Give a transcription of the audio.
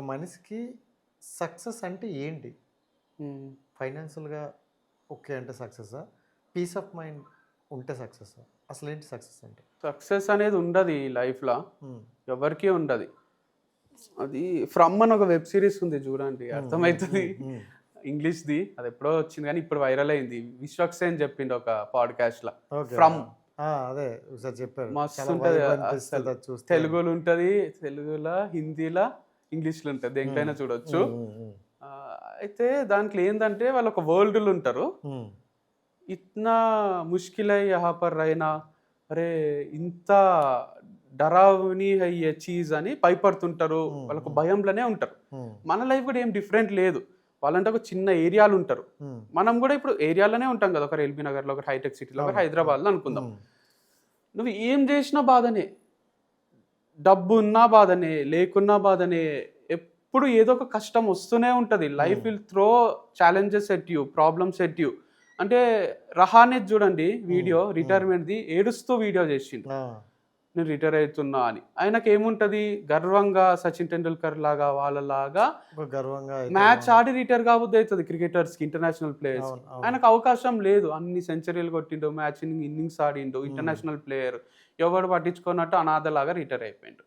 ఒక మనిషికి సక్సెస్ అంటే ఏంటి? హ్మ్. ఫైనాన్షియల్‌గా ఓకే అంటే సక్సెసా? పీస్ ఆఫ్ మైండ్ ఉంటే సక్సెసా? అసలేంటి సక్సెస్ అంటే? సక్సెస్ అనేది ఉండదు ఈ లైఫ్‌ల. హ్మ్. ఎవరికీ ఉండది. అది 'ఫ్రమ్' అని ఒక వెబ్ సీరీస్ ఉంది చూడండి. హ్మ్. హ్మ్. అర్థమైతది. హ్మ్. హ్మ్. ఇంగ్లీష్‌ది. అదెప్పుడో వచ్చింది గానీ ఇప్పుడు వైరల్ అయింది. విశ్వక్సేన్ చెప్పిండు ఒక పాడ్‌కాస్ట్‌ల. ఓకే. 'ఫ్రమ్' అదే ఒకసారి చెప్పారు. చాలా మస్తుంటది వైబ్ అస్సలు. అనిపిస్తది అది చూస్తే అని. తెలుగులో ఉంటది. తెలుగులో, హిందీలో, ఇంగ్లీష్‌లో ఉంటది. హ్మ్. దేంట్లైనా చూడొచ్చు. హ్మ్. హ్మ్. హ్మ్. అయితే దాంట్లో ఏందంటే వాళ్ళు ఒక వరల్డ్‌లో ఉంటారు. హ్మ్. इतना मुश्किल है यहाँ पर रहना అరే ఇంత డరావని హై ఏ చీజ్ అని భయపడుతుంటారు. హ్మ్. వాళ్ళొక హ్మ్. భయంలోనే ఉంటారు. హ్మ్. మన లైఫ్ కూడా ఏం డిఫరెంట్ లేదు. వాళ్ళంటే ఒక చిన్న ఏరియాలు ఉంటారు. హ్మ్. మనం కూడా ఇప్పుడు ఏరియాలోనే ఉంటాం కదా! ఒకరు ఎల్బీ నగర్‌లో, ఒకరు హైటెక్ సిటీలో, ఒకరు అవును. అవును. హైదరాబాద్‌లో అనుకుందాం. హ్మ్. నువ్వు ఏం చేసినా బాధనే. డబ్బున్నా బాధనే, లేకున్నా బాధనే. ఎప్పుడు ఏదో ఒక కష్టం వస్తూనే ఉంటది. లైఫ్ హ్మ్. Will throw challenges at you, problems at you. అంటే 'రహానెత్' చూడండి హ్మ్. వీడియో హ్మ్. రిటైర్మెంట్‌ది ఏడుస్తూ వీడియో చేసిండు. ఆ! నేను రిటైర్ అయితున్నా అని. ఆయనకేముంటది గర్వంగా 'సచిన్ టెండూల్కర్' లాగా వాళ్ళలాగా ఒక గర్వంగా అయితే మ్యాచ్ బావుండు. ఆడి రిటైర్ కాబుద్దయితది క్రికెటర్స్‌కి, ఇంటర్నేషనల్ ప్లేయర్స్‌కి. అవును. అవును. ఆయనకు అవకాశం లేదు. అన్ని సెంచరీలు కొట్టిండు, మ్యాచ్ ఇన్నింగ్స్ ఆడిండు, హ్మ్. International player. ఎవడు పట్టించుకోనట్టు అనాథలాగా రిటైర్ అయిపోయిండు.